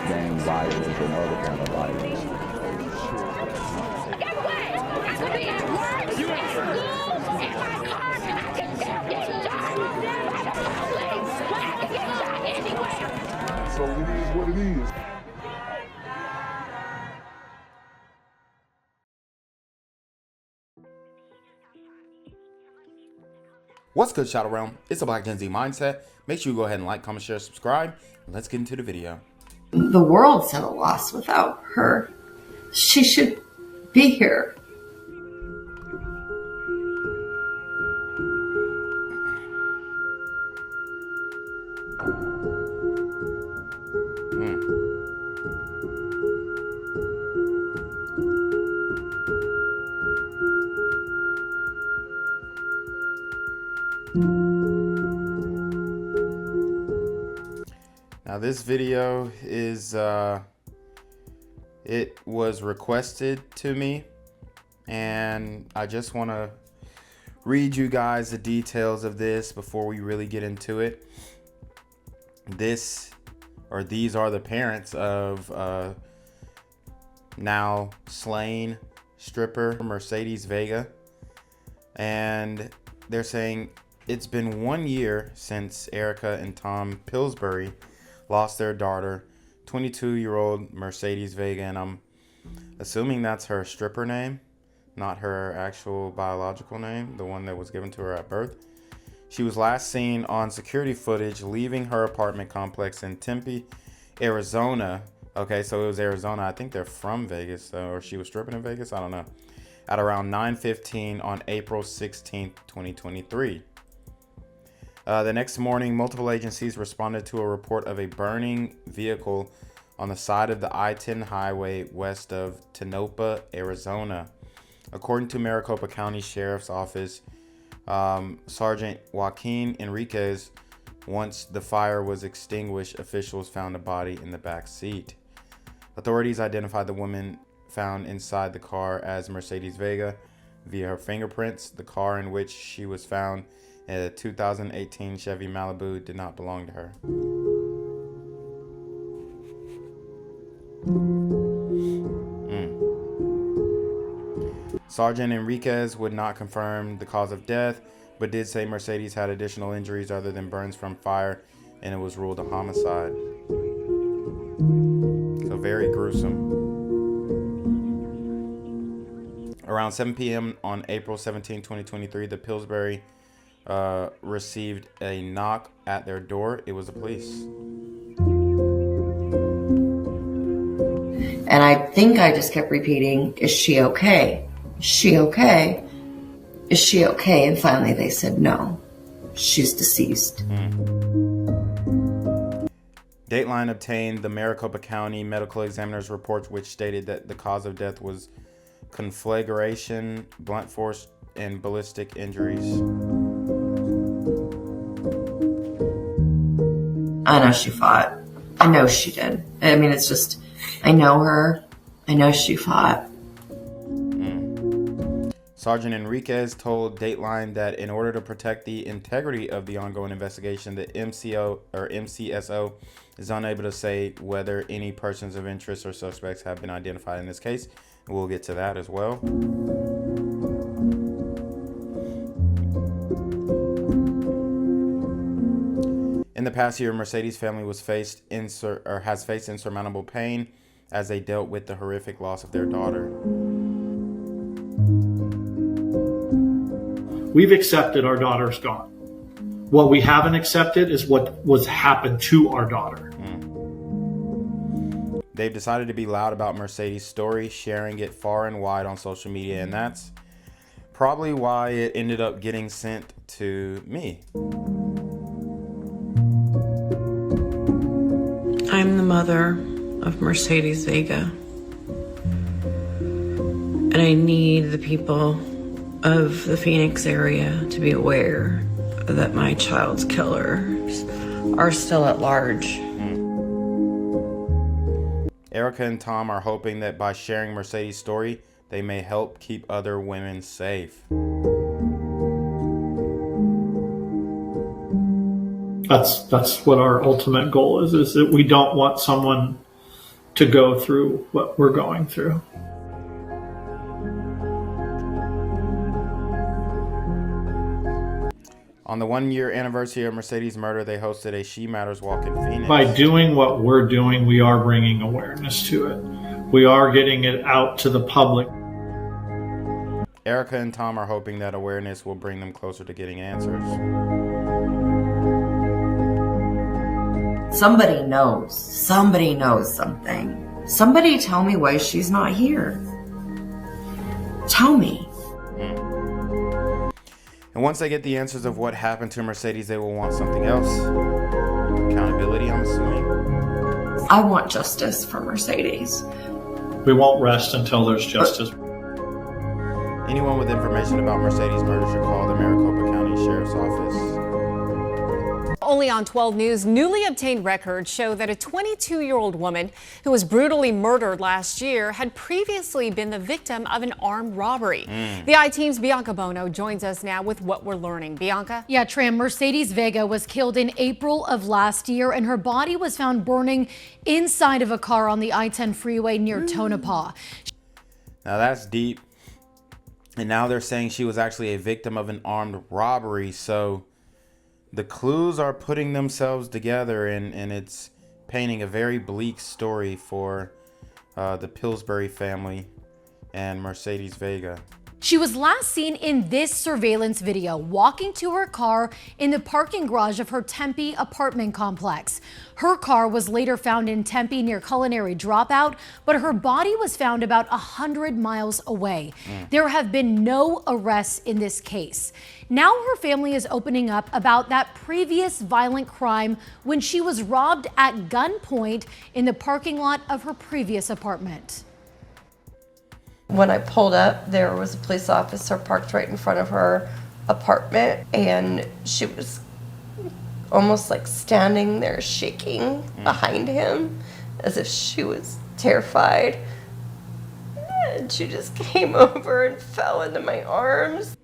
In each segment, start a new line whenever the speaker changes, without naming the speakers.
gang violence and other kind of violence.
Get away! I could be at work, at school, in my car, and I can still get shot by the police. But I can get shot anywhere.
So it is what it is.
What's good, Shadow Realm? It's a Black Gen Z Mindset. Make sure you go ahead and like, comment, share, subscribe. Let's get into the video.
The world's at a loss without her. She should be here.
Now this video is, it was requested to me, and I just want to read you guys the details of this before we really get into it. These are the parents of now slain stripper Mercedes Vega, and they're saying it's been 1 year since Erica and Tom Pillsbury lost their daughter, 22-year-old Mercedes Vega, and I'm assuming that's her stripper name, not her actual biological name, the one that was given to her at birth. She was last seen on security footage leaving her apartment complex in Tempe, Arizona. Okay, so it was Arizona. I think they're from Vegas, or she was stripping in Vegas. I don't know. At around 9:15 on April 16th, 2023. The next morning, multiple agencies responded to a report of a burning vehicle on the side of the I-10 highway west of Tonopah, Arizona. According to Maricopa County Sheriff's Office, Sergeant Joaquin Enriquez, once the fire was extinguished, officials found a body in the back seat. Authorities identified the woman found inside the car as Mercedes Vega via her fingerprints. The car in which she was found, a 2018 Chevy Malibu, did not belong to her. Sergeant Enriquez would not confirm the cause of death, but did say Mercedes had additional injuries other than burns from fire, and it was ruled a homicide. So very gruesome. Around 7 p.m. on April 17, 2023, the Pillsbury received a knock at their door. It was the police.
And I think I just kept repeating, is she okay? Is she okay? Is she okay? And finally they said, no, she's deceased.
Dateline obtained the Maricopa County Medical Examiner's report, which stated that the cause of death was conflagration, blunt force, and ballistic injuries.
I know she fought. I know she did. I mean, it's just, I know her. I know she fought.
Sergeant Enriquez told Dateline that in order to protect the integrity of the ongoing investigation, the MCSO is unable to say whether any persons of interest or suspects have been identified in this case. We'll get to that as well. In the past year, Mercedes' family has faced insurmountable pain as they dealt with the horrific loss of their daughter.
We've accepted our daughter's gone. What we haven't accepted is what was happened to our daughter.
They've decided to be loud about Mercedes' story, sharing it far and wide on social media, and that's probably why it ended up getting sent to me.
I'm the mother of Mercedes Vega, and I need the people of the Phoenix area to be aware that my child's killers are still at large.
Erica and Tom are hoping that by sharing Mercedes' story, they may help keep other women safe.
That's what our ultimate goal is that we don't want someone to go through what we're going through.
On the 1-year anniversary of Mercedes' murder, they hosted a She Matters walk in Phoenix.
By doing what we're doing, we are bringing awareness to it. We are getting it out to the public.
Erica and Tom are hoping that awareness will bring them closer to getting answers.
Somebody knows. Somebody knows something. Somebody tell me why she's not here. Tell me.
And once they get the answers of what happened to Mercedes, they will want something else. Accountability, I'm assuming.
I want justice for Mercedes.
We won't rest until there's justice.
Anyone with information about Mercedes' murder should call the Maricopa County Sheriff's Office.
Only on 12 News, newly obtained records show that a 22-year-old woman who was brutally murdered last year had previously been the victim of an armed robbery. The I-Team's Bianca Bono joins us now with what we're learning. Bianca?
Yeah, Tram, Mercedes Vega was killed in April of last year, and her body was found burning inside of a car on the I-10 freeway near Tonopah.
Now that's deep. And now they're saying she was actually a victim of an armed robbery. So the clues are putting themselves together, and it's painting a very bleak story for the Pillsbury family and Mercedes Vega.
She was last seen in this surveillance video, walking to her car in the parking garage of her Tempe apartment complex. Her car was later found in Tempe near Culinary Dropout, but her body was found about 100 miles away. There have been no arrests in this case. Now her family is opening up about that previous violent crime when she was robbed at gunpoint in the parking lot of her previous apartment.
When I pulled up, there was a police officer parked right in front of her apartment, and she was almost like standing there shaking behind him as if she was terrified. And she just came over and fell into my arms.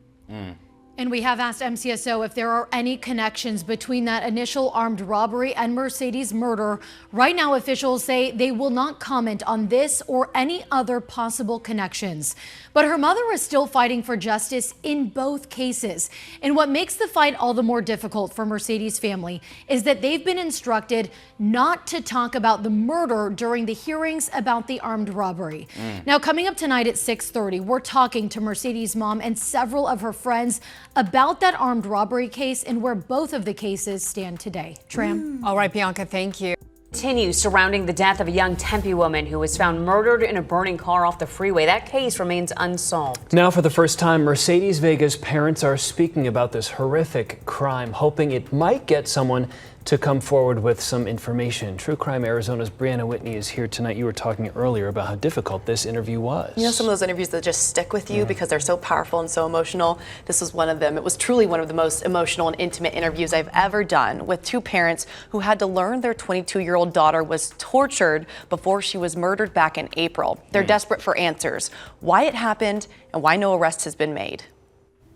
And we have asked MCSO if there are any connections between that initial armed robbery and Mercedes' murder. Right now, officials say they will not comment on this or any other possible connections. But her mother is still fighting for justice in both cases. And what makes the fight all the more difficult for Mercedes' family is that they've been instructed not to talk about the murder during the hearings about the armed robbery. Now, coming up tonight at 6:30, we're talking to Mercedes' mom and several of her friends about that armed robbery case and where both of the cases stand today. Tram?
All right, Bianca, thank you.
Continues surrounding the death of a young Tempe woman who was found murdered in a burning car off the freeway. That case remains unsolved.
Now, for the first time, Mercedes Vega's parents are speaking about this horrific crime, hoping it might get someone to come forward with some information. True Crime Arizona's Brianna Whitney is here tonight. You were talking earlier about how difficult this interview was.
You know, some of those interviews that just stick with you because they're so powerful and so emotional. This was one of them. It was truly one of the most emotional and intimate interviews I've ever done with two parents who had to learn their 22-year-old daughter was tortured before she was murdered back in April. They're desperate for answers, why it happened and why no arrest has been made.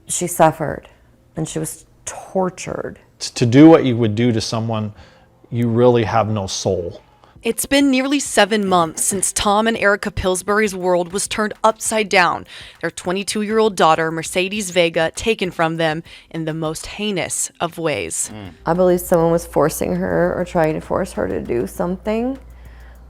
She suffered, and she was tortured.
To do what you would do to someone, you really have no soul.
It's been nearly 7 months since Tom and Erica Pillsbury's world was turned upside down. Their 22-year-old daughter, Mercedes Vega, taken from them in the most heinous of ways.
I believe someone was forcing her or trying to force her to do something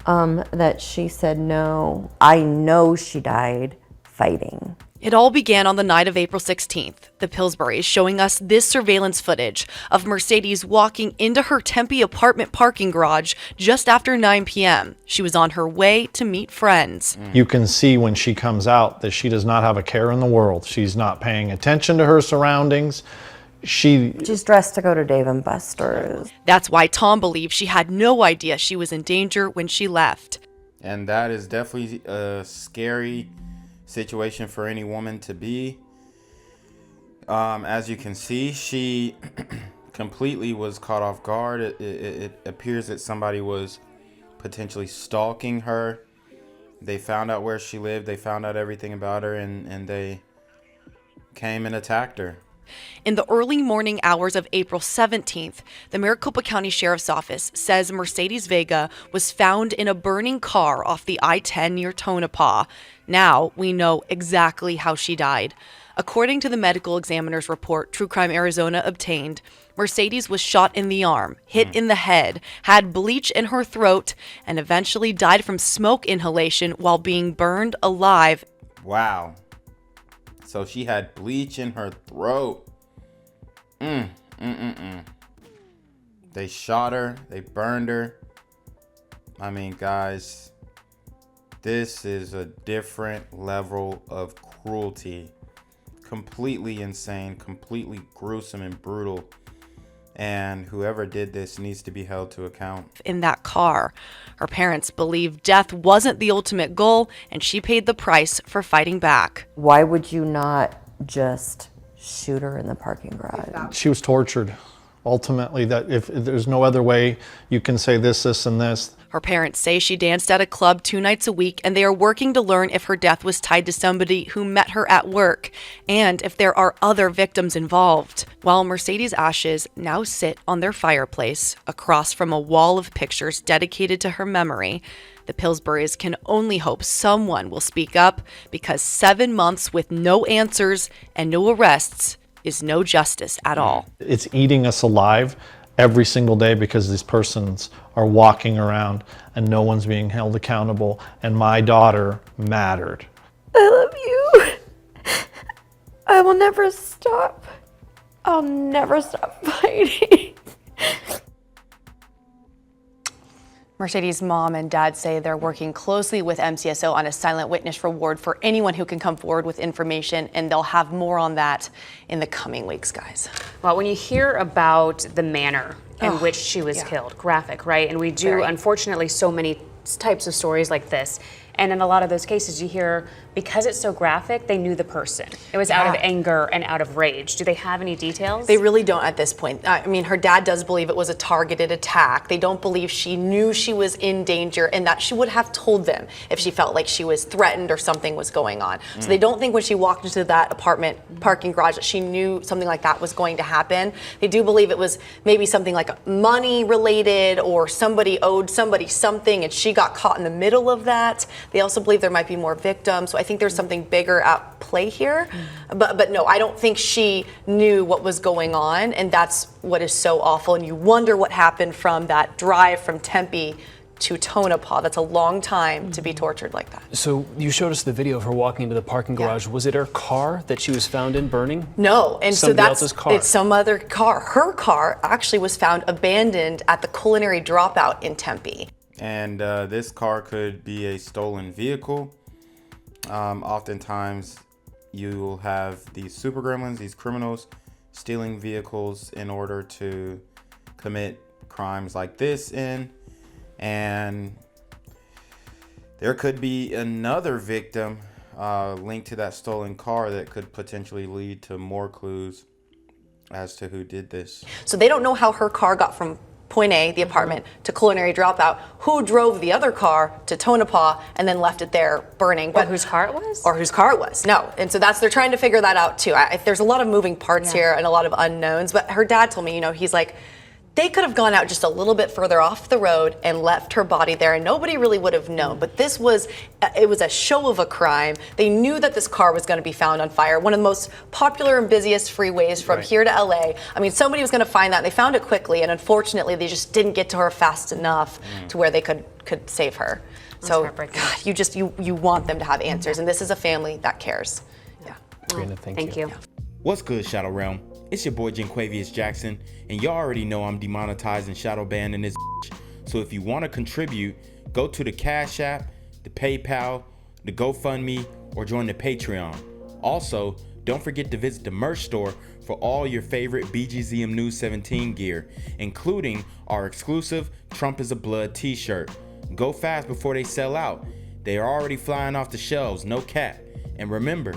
that she said no. I know she died fighting.
It all began on the night of April 16th. The Pillsburys showing us this surveillance footage of Mercedes walking into her Tempe apartment parking garage just after 9 p.m. She was on her way to meet friends.
You can see when she comes out that she does not have a care in the world. She's not paying attention to her surroundings. She's
dressed to go to Dave & Buster's.
That's why Tom believes she had no idea she was in danger when she left.
And that is definitely a scary situation for any woman to be. As you can see, she completely was caught off guard. It appears that somebody was potentially stalking her. They found out where she lived. They found out everything about her, and they came and attacked her.
In the early morning hours of April 17th, the Maricopa County Sheriff's Office says Mercedes Vega was found in a burning car off the I-10 near Tonopah. Now we know exactly how she died. According to the medical examiner's report True Crime Arizona obtained, Mercedes was shot in the arm, hit in the head, had bleach in her throat, and eventually died from smoke inhalation while being burned alive.
Wow. So she had bleach in her throat. They shot her. They burned her. I mean, guys, this is a different level of cruelty. Completely insane, completely gruesome and brutal. And whoever did this needs to be held to account.
In that car, her parents believe death wasn't the ultimate goal, and she paid the price for fighting back.
Why would you not just shoot her in the parking garage?
She was tortured. Ultimately, that if there's no other way you can say this, and this.
Her parents say she danced at a club 2 nights a week, and they are working to learn if her death was tied to somebody who met her at work and if there are other victims involved. While Mercedes' ashes now sit on their fireplace across from a wall of pictures dedicated to her memory, the Pillsburys can only hope someone will speak up, because 7 months with no answers and no arrests is no justice at all.
It's eating us alive every single day, because these persons are walking around and no one's being held accountable, and my daughter mattered.
I love you. I will never stop. I'll never stop fighting.
Mercedes' mom and dad say they're working closely with MCSO on a silent witness reward for anyone who can come forward with information, and they'll have more on that in the coming weeks, guys.
Well, when you hear about the manner in which she was killed, graphic, right? And we do, unfortunately, so many types of stories like this. And in a lot of those cases, you hear, because it's so graphic, they knew the person. It was out of anger and out of rage. Do they have any details?
They really don't at this point. I mean, her dad does believe it was a targeted attack. They don't believe she knew she was in danger and that she would have told them if she felt like she was threatened or something was going on. So they don't think when she walked into that apartment parking garage that she knew something like that was going to happen. They do believe it was maybe something like money related, or somebody owed somebody something and she got caught in the middle of that. They also believe there might be more victims. So I think there's something bigger at play here. But no, I don't think she knew what was going on. And that's what is so awful. And you wonder what happened from that drive from Tempe to Tonopah. That's a long time to be tortured like that.
So you showed us the video of her walking into the parking garage. Was it her car that she was found in burning?
No, and
Somebody
so that's
else's car.
It's some other car. Her car actually was found abandoned at the Culinary Dropout in Tempe.
And this car could be a stolen vehicle. Oftentimes you'll have these super gremlins, these criminals, stealing vehicles in order to commit crimes like this in. And there could be another victim linked to that stolen car that could potentially lead to more clues as to who did this.
So they don't know how her car got from point A, the apartment, to Culinary Dropout, who drove the other car to Tonopah and then left it there burning.
Or whose car it was?
Or whose car it was, no. And so they're trying to figure that out too. There's a lot of moving parts here and a lot of unknowns, but her dad told me, he's like, they could have gone out just a little bit further off the road and left her body there, and nobody really would have known. But it was a show of a crime. They knew that this car was going to be found on fire. One of the most popular and busiest freeways from here to LA. I mean, somebody was going to find that. They found it quickly, and unfortunately, they just didn't get to her fast enough to where they could save her. So, God, you want them to have answers, and this is a family that cares. Yeah.
Brianna, thank you.
What's good, Shadow Realm? It's your boy Jenquavius Jackson, and y'all already know I'm demonetized and shadow banned in this bitch. So if you want to contribute, go to the Cash App, the PayPal, the GoFundMe, or join the Patreon. Also, don't forget to visit the merch store for all your favorite BGZM News 17 gear, including our exclusive Trump is a Blood t-shirt. Go fast before they sell out. They are already flying off the shelves, no cap. And remember,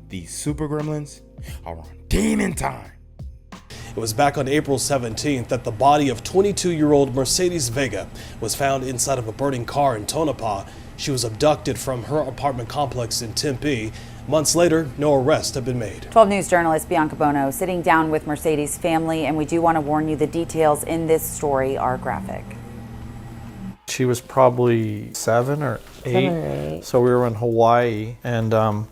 these super gremlins are on demon time.
It was back on April 17th that the body of 22-year-old Mercedes Vega was found inside of a burning car in Tonopah. She was abducted from her apartment complex in Tempe. Months later, no arrests have been made.
12 News journalist Bianca Bono sitting down with Mercedes' family, and we do want to warn you the details in this story are graphic.
She was probably 7 or 8.
7 or 8.
So we were in Hawaii, and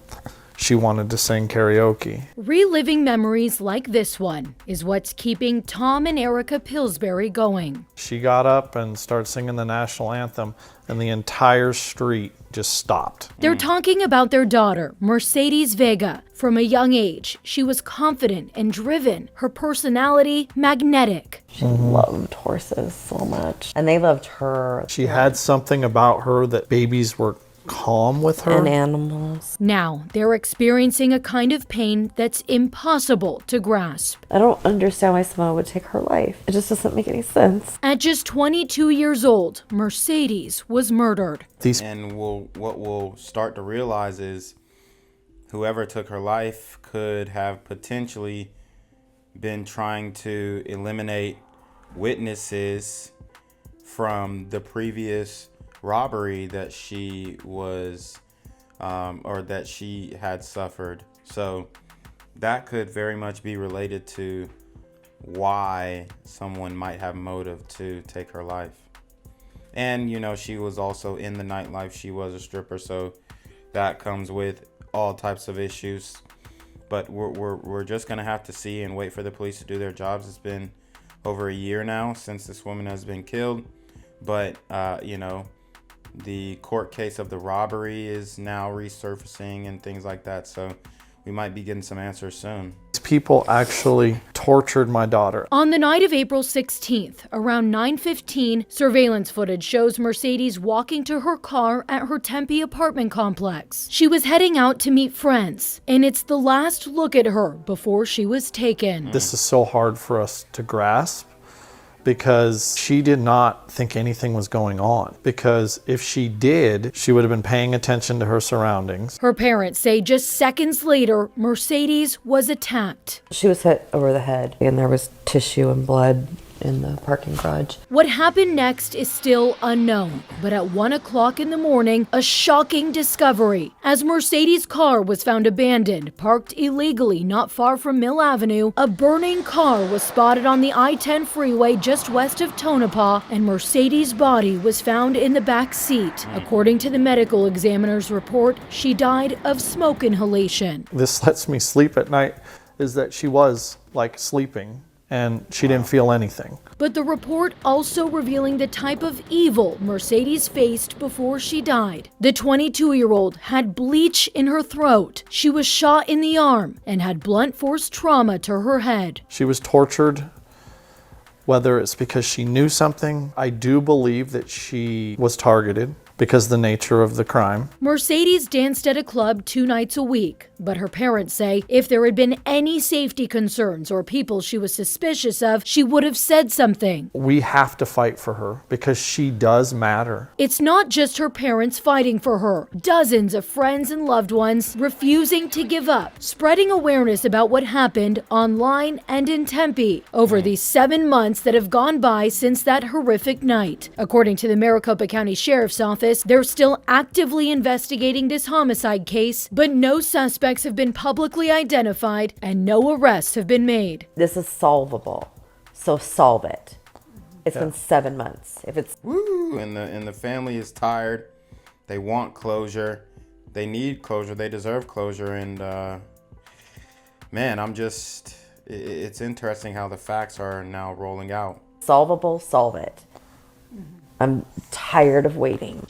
she wanted to sing karaoke.
Reliving memories like this one is what's keeping Tom and Erica Pillsbury going.
She got up and started singing the national anthem, and the entire street just stopped.
They're talking about their daughter, Mercedes Vega. From a young age, she was confident and driven. Her personality, magnetic.
She loved horses so much, and they loved her.
She had something about her that babies were calm with her.
And animals.
Now, they're experiencing a kind of pain that's impossible to grasp.
I don't understand why someone would take her life. It just doesn't make any sense.
At just 22 years old, Mercedes was murdered.
And what we'll start to realize is whoever took her life could have potentially been trying to eliminate witnesses from the previous robbery that she was or that she had suffered. So that could very much be related to why someone might have motive to take her life. And you know, she was also in the nightlife. She was a stripper, so that comes with all types of issues. But we're just gonna have to see and wait for the police to do their jobs. It's been over a year now since this woman has been killed, but you know, the court case of the robbery is now resurfacing and things like that, so we might be getting some answers soon.
These people actually tortured my daughter.
On the night of April 16th, around 9:15, surveillance footage shows Mercedes walking to her car at her Tempe apartment complex. She was heading out to meet friends, and it's the last look at her before she was taken.
This is so hard for us to grasp, because she did not think anything was going on. Because if she did, she would have been paying attention to her surroundings.
Her parents say just seconds later, Mercedes was attacked.
She was hit over the head, and there was tissue and blood in the parking garage.
What happened next is still unknown, but at 1 o'clock in the morning, a shocking discovery. As Mercedes' car was found abandoned, parked illegally not far from Mill Avenue, a burning car was spotted on the I-10 freeway just west of Tonopah, and Mercedes' body was found in the back seat. According to the medical examiner's report, she died of smoke inhalation.
This lets me sleep at night, is that she was like sleeping, and she didn't feel anything.
But the report also revealing the type of evil Mercedes faced before she died. The 22-year-old had bleach in her throat. She was shot in the arm and had blunt force trauma to her head.
She was tortured, whether it's because she knew something. I do believe that she was targeted because of the nature of the crime.
Mercedes danced at a club 2 nights a week, but her parents say if there had been any safety concerns or people she was suspicious of, she would have said something.
We have to fight for her because she does matter.
It's not just her parents fighting for her. Dozens of friends and loved ones refusing to give up, spreading awareness about what happened online and in Tempe over these 7 months that have gone by since that horrific night. According to the Maricopa County Sheriff's Office, they're still actively investigating this homicide case, but no suspects have been publicly identified and no arrests have been made.
This is solvable, so solve it. It's been 7 months. If it's
and the family is tired, they want closure, they need closure, they deserve closure, and man, it's interesting how the facts are now rolling out.
Solvable, solve it. I'm tired of waiting.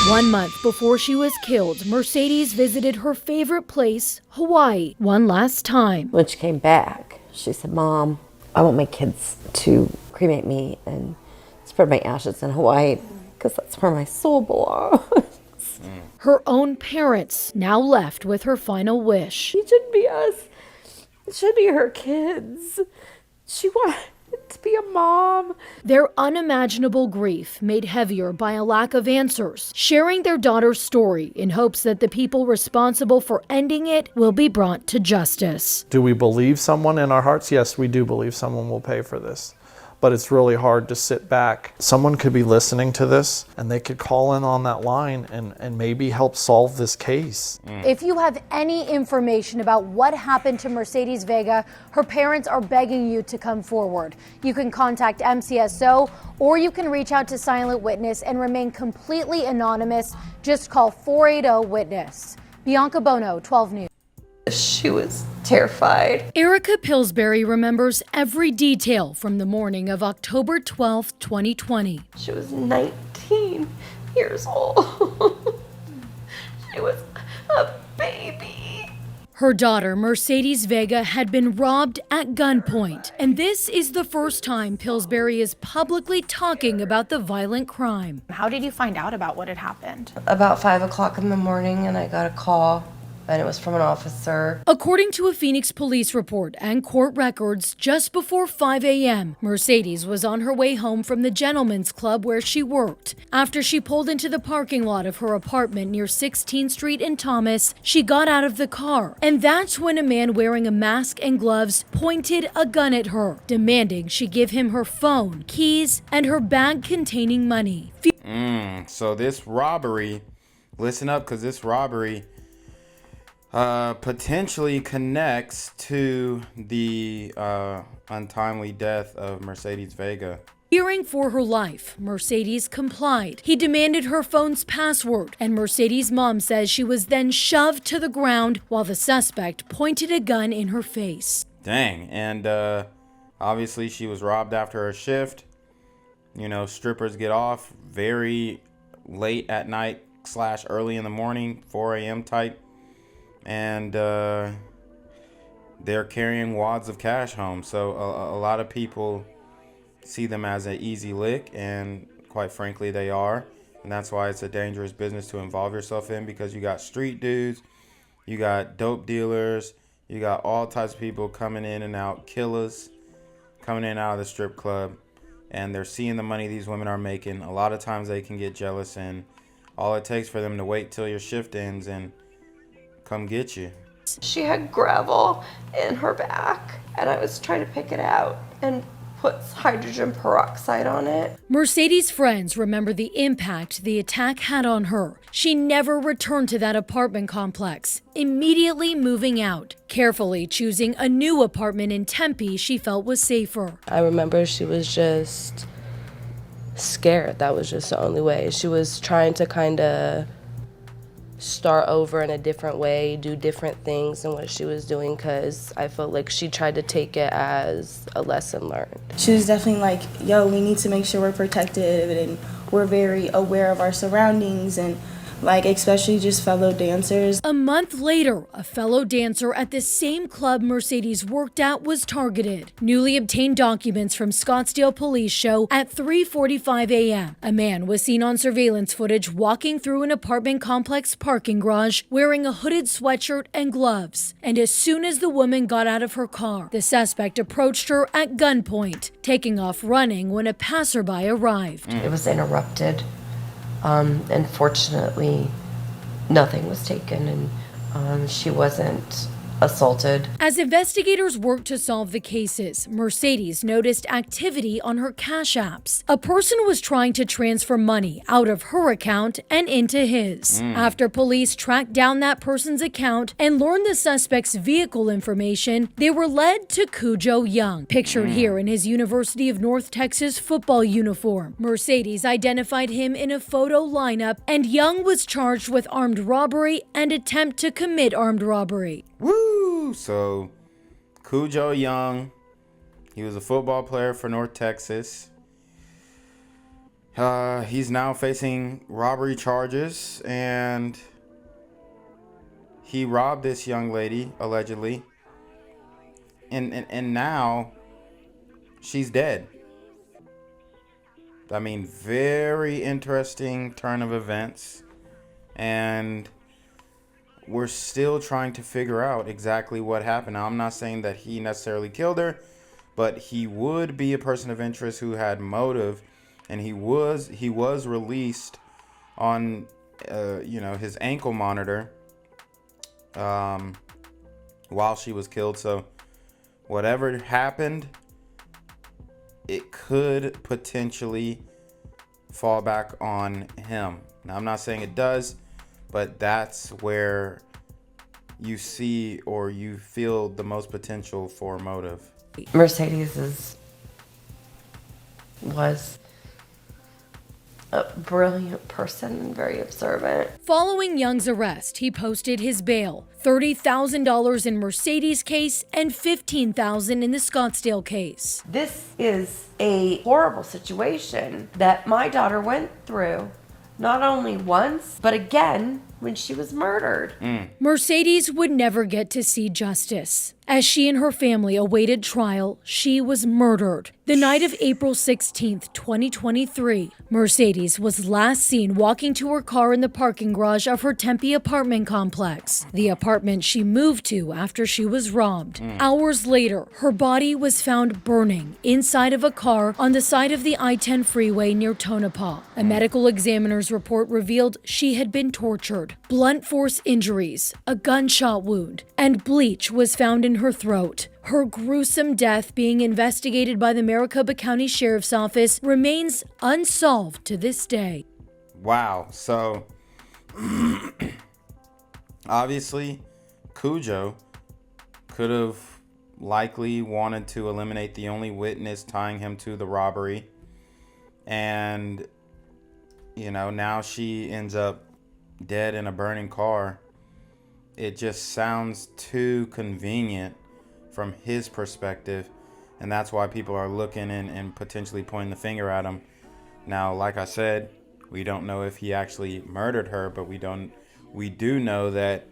1 month before she was killed, Mercedes visited her favorite place, Hawaii, one last time.
When she came back, she said, "Mom, I want my kids to cremate me and spread my ashes in Hawaii because that's where my soul belongs."
Her own parents now left with her final wish.
It shouldn't be us. It should be her kids. She wanted to be a mom.
Their unimaginable grief made heavier by a lack of answers, sharing their daughter's story in hopes that the people responsible for ending it will be brought to justice.
Do we believe someone in our hearts? Yes, we do believe someone will pay for this. but it's really hard to sit back. Someone could be listening to this and they could call in on that line and maybe help solve this case.
If you have any information about what happened to Mercedes Vega, her parents are begging you to come forward. You can contact MCSO or you can reach out to Silent Witness and remain completely anonymous. Just call 480-WITNESS. Bianca Bono, 12 News.
She was terrified.
Erica Pillsbury remembers every detail from the morning of October 12, 2020.
She was 19 years old. She was a baby.
Her daughter, Mercedes Vega, had been robbed at gunpoint. And this is the first time Pillsbury is publicly talking about the violent crime.
How did you find out about what had happened?
About 5 o'clock in the morning, and I got a call. And it was from an officer.
According to a Phoenix police report and court records, just before 5 a.m., Mercedes was on her way home from the gentleman's club where she worked. After she pulled into the parking lot of her apartment near 16th Street in Thomas, she got out of the car. And that's when a man wearing a mask and gloves pointed a gun at her, demanding she give him her phone, keys, and her bag containing money.
So this robbery, listen up, because this robbery potentially connects to the untimely death of Mercedes Vega.
Fearing for her life, Mercedes complied. He demanded her phone's password, and Mercedes' mom says she was then shoved to the ground while the suspect pointed a gun in her face.
Dang, and obviously she was robbed after her shift. You know, strippers get off very late at night / early in the morning, 4 a.m. type. And they're carrying wads of cash home. So a lot of people see them as an easy lick, and quite frankly they are. And that's why it's a dangerous business to involve yourself in, because you got street dudes, you got dope dealers, you got all types of people coming in and out, killers coming in and out of the strip club, and they're seeing the money these women are making. A lot of times they can get jealous, and all it takes for them to wait till your shift ends and come get you.
She had gravel in her back, and I was trying to pick it out and put hydrogen peroxide on it.
Mercedes' friends remember the impact the attack had on her. She never returned to that apartment complex, immediately moving out, carefully choosing a new apartment in Tempe she felt was safer.
I remember she was just scared. That was just the only way. She was trying to kind of start over in a different way, do different things than what she was doing, because I felt like she tried to take it as a lesson learned.
She was definitely like, yo, we need to make sure we're protected and we're very aware of our surroundings, and like especially just fellow dancers.
A month later, a fellow dancer at the same club Mercedes worked at was targeted. Newly obtained documents from Scottsdale police show at 3:45 a.m. a man was seen on surveillance footage walking through an apartment complex parking garage wearing a hooded sweatshirt and gloves. And as soon as the woman got out of her car, the suspect approached her at gunpoint, taking off running when a passerby arrived.
It was interrupted. And fortunately, nothing was taken, and she wasn't assaulted.
As investigators worked to solve the cases, Mercedes noticed activity on her cash apps. A person was trying to transfer money out of her account and into his. After police tracked down that person's account and learned the suspect's vehicle information, they were led to Cudjoe Young, pictured here in his University of North Texas football uniform. Mercedes identified him in a photo lineup, and Young was charged with armed robbery and attempt to commit armed robbery.
Woo! So, Cudjoe Young, he was a football player for North Texas. He's now facing robbery charges, and he robbed this young lady, allegedly. And now she's dead. I mean, very interesting turn of events. And we're still trying to figure out exactly what happened. Now, I'm not saying that he necessarily killed her, but he would be a person of interest who had motive, and he was released on his ankle monitor while she was killed. So whatever happened, it could potentially fall back on him. Now, I'm not saying it does, but that's where you see or you feel the most potential for motive.
Mercedes was a brilliant person and very observant.
Following Young's arrest, he posted his bail, $30,000 in Mercedes' case and $15,000 in the Scottsdale case.
This is a horrible situation that my daughter went through, not only once, but again when she was murdered.
Mercedes would never get to see justice. As she and her family awaited trial, she was murdered. The night of April 16th, 2023, Mercedes was last seen walking to her car in the parking garage of her Tempe apartment complex, the apartment she moved to after she was robbed. Hours later, her body was found burning inside of a car on the side of the I-10 freeway near Tonopah. A medical examiner's report revealed she had been tortured. Blunt force injuries, a gunshot wound, and bleach was found in her throat. Her gruesome death, being investigated by the Maricopa County Sheriff's Office, remains unsolved to this day.
Wow. So obviously Cudjoe could have likely wanted to eliminate the only witness tying him to the robbery, and now she ends up dead in a burning car. It just sounds too convenient from his perspective, and that's why people are looking and potentially pointing the finger at him. Now, like I said, we don't know if he actually murdered her, but we do know that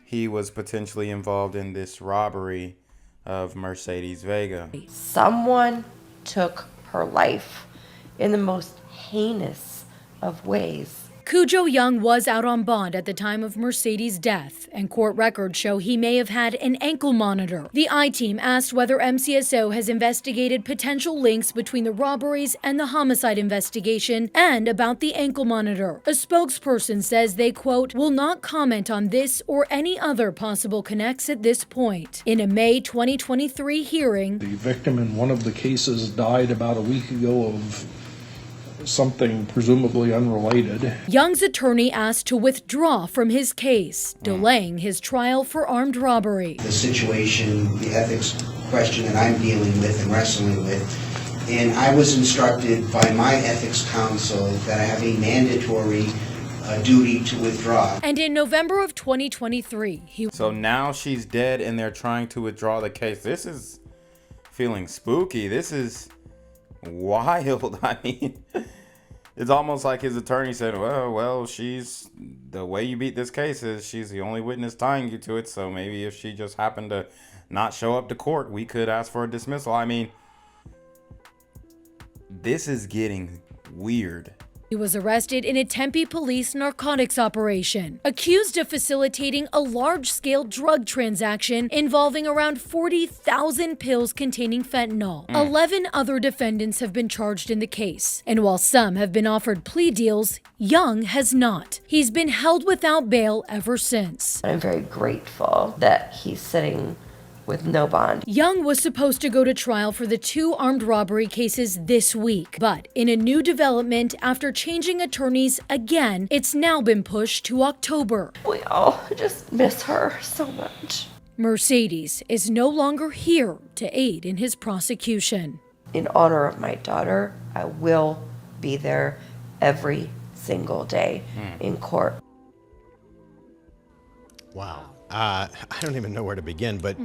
he was potentially involved in this robbery of Mercedes Vega.
Someone took her life in the most heinous of ways.
Cudjoe Young was out on bond at the time of Mercedes' death, and court records show he may have had an ankle monitor. The I-Team asked whether MCSO has investigated potential links between the robberies and the homicide investigation and about the ankle monitor. A spokesperson says they, quote, will not comment on this or any other possible connects at this point. In a May 2023 hearing,
the victim in one of the cases died about a week ago of something presumably unrelated.
Young's attorney asked to withdraw from his case, delaying his trial for armed robbery.
The situation, the ethics question that I'm dealing with and wrestling with, and I was instructed by my ethics counsel that I have a mandatory duty to withdraw.
And in November of 2023,
So now she's dead and they're trying to withdraw the case. This is feeling spooky. This is wild. I mean, it's almost like his attorney said, well, she's, the way you beat this case is she's the only witness tying you to it, so maybe if she just happened to not show up to court, we could ask for a dismissal. I mean, this is getting weird.
He was arrested in a Tempe police narcotics operation, accused of facilitating a large-scale drug transaction involving around 40,000 pills containing fentanyl. 11 other defendants have been charged in the case, and while some have been offered plea deals, Young has not. He's been held without bail ever since.
I'm very grateful that he's sitting with no bond.
Young was supposed to go to trial for the 2 armed robbery cases this week, but in a new development after changing attorneys again, it's now been pushed to October.
We all just miss her so much.
Mercedes is no longer here to aid in his prosecution.
In honor of my daughter, I will be there every single day in court.
Wow. I don't even know where to begin, but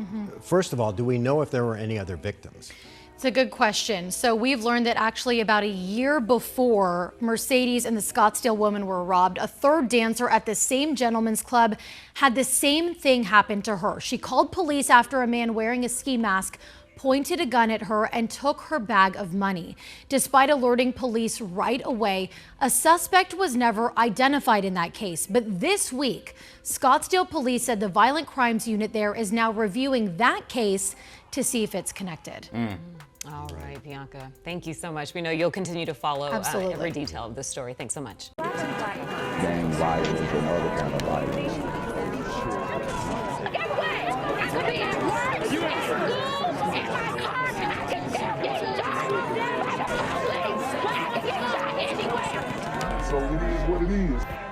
first of all, do we know if there were any other victims?
It's a good question. So we've learned that actually about a year before Mercedes and the Scottsdale woman were robbed, a third dancer at the same gentleman's club had the same thing happen to her. She called police after a man wearing a ski mask pointed a gun at her and took her bag of money. Despite alerting police right away, a suspect was never identified in that case. But this week, Scottsdale police said the violent crimes unit there is now reviewing that case to see if it's connected.
All right, Bianca, thank you so much. We know you'll continue to follow every detail of this story. Thanks so much.
Gang violence and other kind of violence.
You at work, at school, in my car, and I can tell you,
it is.